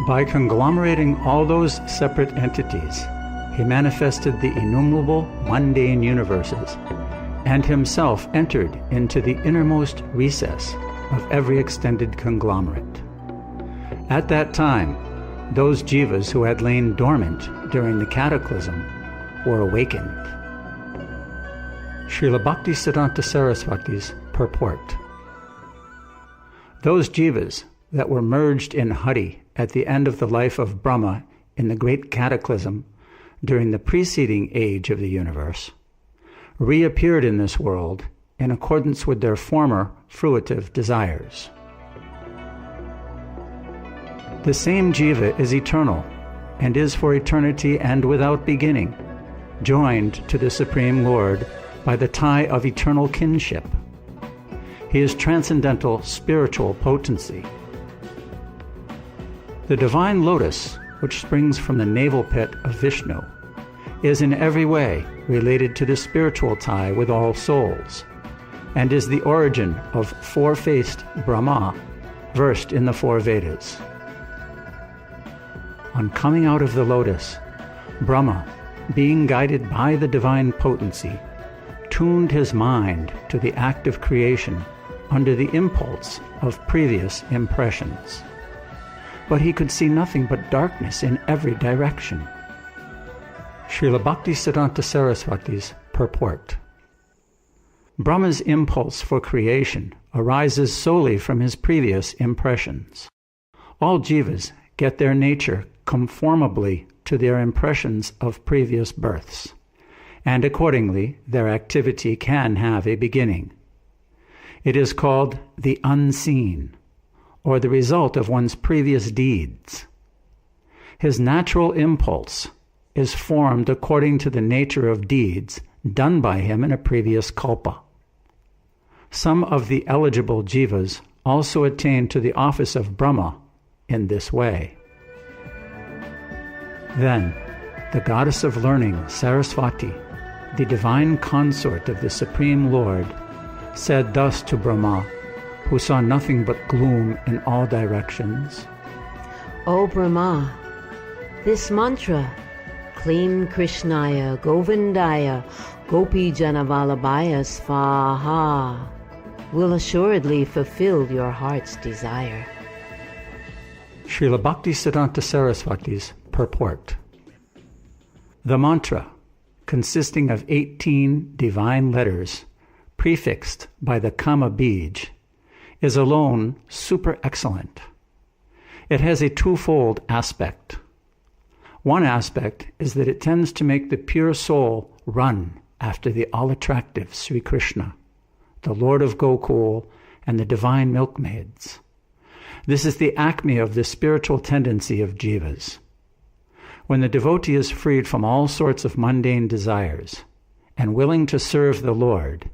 By conglomerating all those separate entities, he manifested the innumerable mundane universes, and himself entered into the innermost recess of every extended conglomerate. At that time, those jivas who had lain dormant during the cataclysm were awakened. Srila Bhaktisiddhanta Saraswati's purport. Those jivas that were merged in Hari at the end of the life of Brahma in the great cataclysm during the preceding age of the universe reappeared in this world in accordance with their former fruitive desires. The same jiva is eternal and is for eternity and without beginning, joined to the Supreme Lord by the tie of eternal kinship. He is transcendental spiritual potency. The divine lotus, which springs from the navel pit of Vishnu, is in every way related to the spiritual tie with all souls, and is the origin of four-faced Brahma, versed in the four Vedas. On coming out of the lotus, Brahma, being guided by the divine potency, tuned his mind to the act of creation under the impulse of previous impressions. But he could see nothing but darkness in every direction. Srila Bhaktisiddhanta Saraswati's purport. Brahma's impulse for creation arises solely from his previous impressions. All jivas get their nature conformably to their impressions of previous births, and accordingly their activity can have a beginning. It is called the unseen, or the result of one's previous deeds. His natural impulse is formed according to the nature of deeds done by him in a previous kalpa. Some of the eligible jivas also attain to the office of Brahma in this way. Then, the goddess of learning, Saraswati, the divine consort of the Supreme Lord, said thus to Brahma, who saw nothing but gloom in all directions. O Brahma, this mantra, Klim Krishnaya Govindaya Gopi Janavalabhaya Svaha, will assuredly fulfill your heart's desire. Srila Bhaktisiddhanta Saraswati's purport. The mantra, consisting of 18 divine letters prefixed by the Kama Bij, is alone super excellent. It has a twofold aspect. One aspect is that it tends to make the pure soul run after the all-attractive Sri Krishna, the Lord of Gokul and the divine milkmaids. This is the acme of the spiritual tendency of jivas. When the devotee is freed from all sorts of mundane desires and willing to serve the Lord,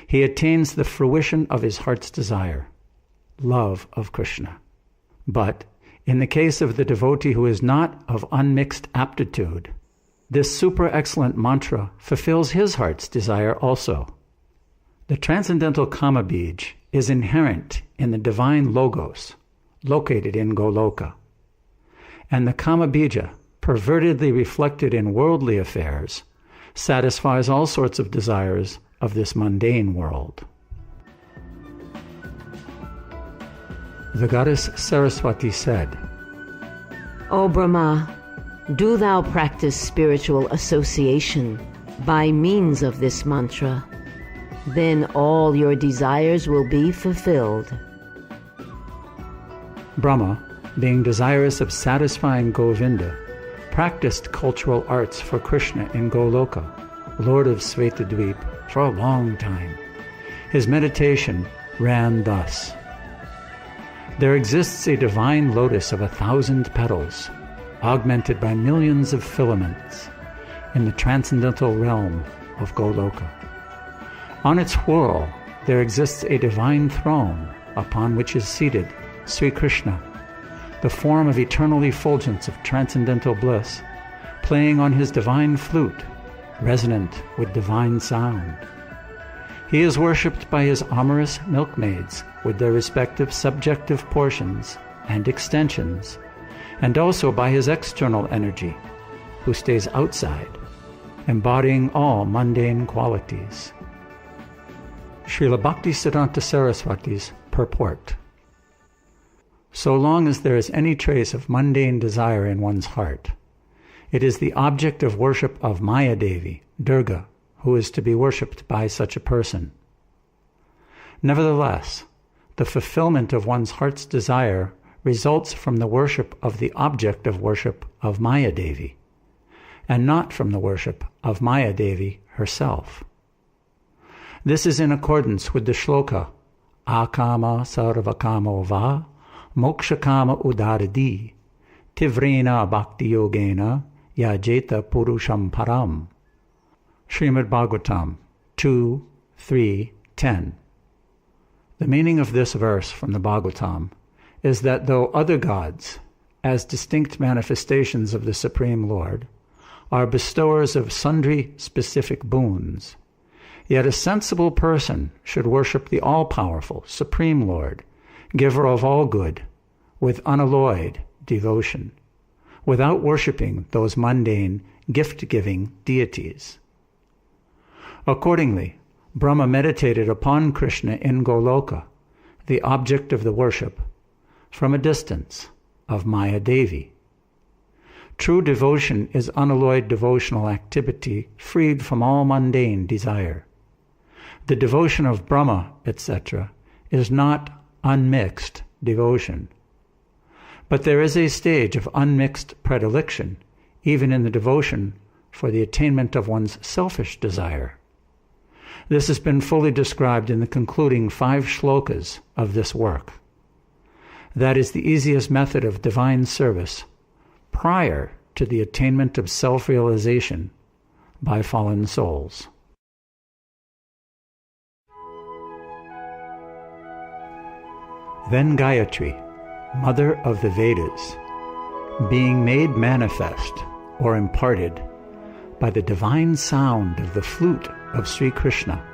he attains the fruition of his heart's desire, love of Krishna. But in the case of the devotee who is not of unmixed aptitude, this super excellent mantra fulfills his heart's desire also. The transcendental Kama Bij is inherent in the divine Logos, located in Goloka. And the Kama Bija, pervertedly reflected in worldly affairs, satisfies all sorts of desires of this mundane world. The goddess Saraswati said, O Brahma, do thou practice spiritual association by means of this mantra. Then all your desires will be fulfilled. Brahma, being desirous of satisfying Govinda, practiced cultural arts for Krishna in Goloka, Lord of Svetadvip, for a long time. His meditation ran thus. There exists a divine lotus of 1,000 petals, augmented by millions of filaments, in the transcendental realm of Goloka. On its whorl there exists a divine throne upon which is seated Sri Krishna, the form of eternal effulgence of transcendental bliss, playing on his divine flute, resonant with divine sound. He is worshipped by his amorous milkmaids with their respective subjective portions and extensions, and also by his external energy, who stays outside, embodying all mundane qualities. Srila Bhaktisiddhanta Saraswati's purport. So long as there is any trace of mundane desire in one's heart, it is the object of worship of Maya Devi, Durga, who is to be worshipped by such a person. Nevertheless, the fulfillment of one's heart's desire results from the worship of the object of worship of Maya Devi, and not from the worship of Maya Devi herself. This is in accordance with the shloka, Akama sarvakamo va, mokshakama udaradi, tivrena bhakti yogena, yajeta purusham param. Srimad Bhagavatam 2:3-10. The meaning of this verse from the Bhagavatam is that though other gods, as distinct manifestations of the Supreme Lord, are bestowers of sundry specific boons, yet a sensible person should worship the all-powerful Supreme Lord, giver of all good, with unalloyed devotion, without worshipping those mundane, gift-giving deities. Accordingly, Brahma meditated upon Krishna in Goloka, the object of the worship, from a distance of Maya Devi. True devotion is unalloyed devotional activity freed from all mundane desire. The devotion of Brahma, etc., is not unmixed devotion. But there is a stage of unmixed predilection, even in the devotion for the attainment of one's selfish desire. This has been fully described in the concluding 5 shlokas of this work. That is the easiest method of divine service prior to the attainment of self-realization by fallen souls. Then Gayatri, mother of the Vedas, being made manifest or imparted by the divine sound of the flute of Sri Krishna,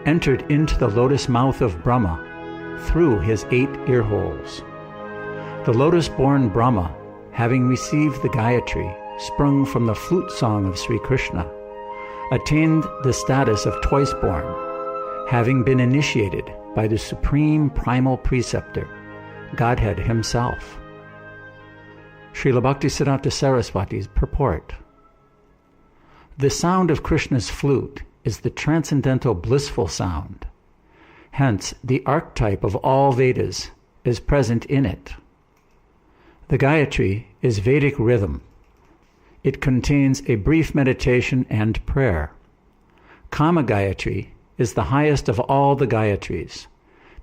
entered into the lotus mouth of Brahma through his 8 ear holes. The lotus-born Brahma, having received the Gayatri sprung from the flute song of Sri Krishna, attained the status of twice-born, having been initiated by the supreme primal preceptor, Godhead himself. Srila Bhaktisiddhanta Saraswati's purport. The sound of Krishna's flute is the transcendental blissful sound. Hence, the archetype of all Vedas is present in it. The Gayatri is Vedic rhythm. It contains a brief meditation and prayer. Kama Gayatri is the highest of all the Gayatris,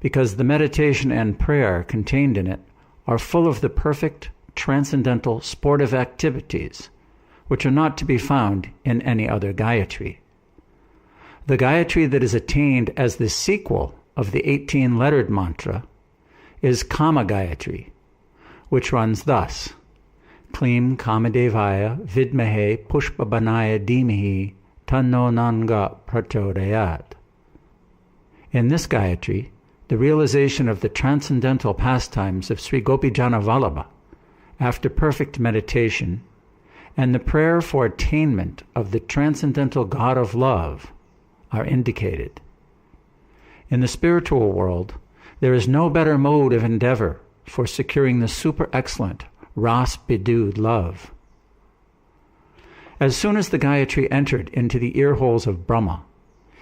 because the meditation and prayer contained in it are full of the perfect, transcendental, sportive activities, which are not to be found in any other Gayatri. The Gayatri that is attained as the sequel of the 18-lettered mantra is Kama Gayatri, which runs thus: Klim Kamadevaya Vidmahe Pushpabanaya Dhimahi Tanno Nanga Prachodayat. In this Gayatri, the realization of the transcendental pastimes of Sri Gopijana Vallabha, after perfect meditation, and the prayer for attainment of the transcendental God of love are indicated. In the spiritual world, there is no better mode of endeavor for securing the super-excellent ras-bedewed love. As soon as the Gayatri entered into the ear holes of Brahma,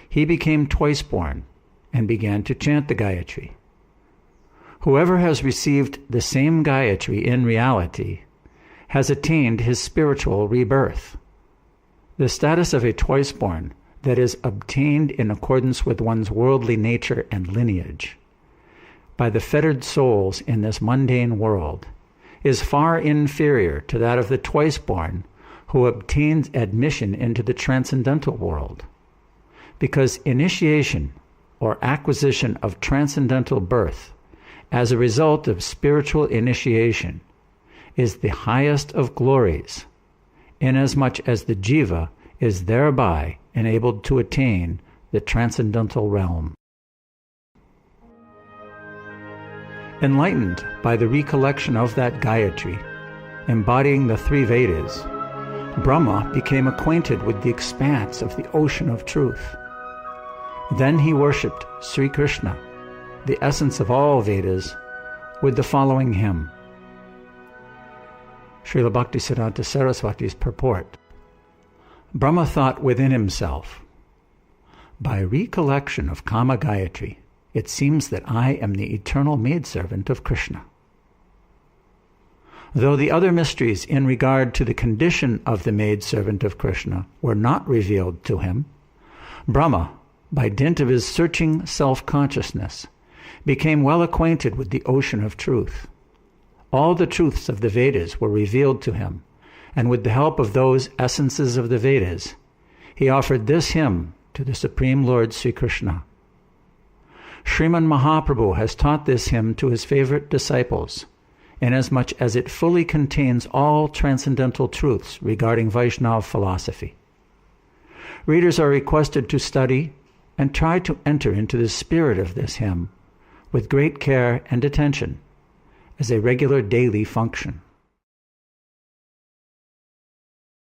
he became twice-born and began to chant the Gayatri. Whoever has received the same Gayatri in reality has attained his spiritual rebirth. The status of a twice-born that is obtained in accordance with one's worldly nature and lineage by the fettered souls in this mundane world is far inferior to that of the twice-born who obtains admission into the transcendental world, because initiation or acquisition of transcendental birth as a result of spiritual initiation is the highest of glories, inasmuch as the jiva is thereby enabled to attain the transcendental realm. Enlightened by the recollection of that Gayatri, embodying the three Vedas, Brahma became acquainted with the expanse of the ocean of truth. Then he worshipped Sri Krishna, the essence of all Vedas, with the following hymn. Srila Bhaktisiddhanta Saraswati's purport. Brahma thought within himself, by recollection of Kama Gayatri, it seems that I am the eternal maidservant of Krishna. Though the other mysteries in regard to the condition of the maidservant of Krishna were not revealed to him, Brahma, by dint of his searching self-consciousness, became well acquainted with the ocean of truth. All the truths of the Vedas were revealed to him, and with the help of those essences of the Vedas, he offered this hymn to the Supreme Lord Sri Krishna. Sriman Mahaprabhu has taught this hymn to his favorite disciples, inasmuch as it fully contains all transcendental truths regarding Vaishnava philosophy. Readers are requested to study and try to enter into the spirit of this hymn with great care and attention as a regular daily function.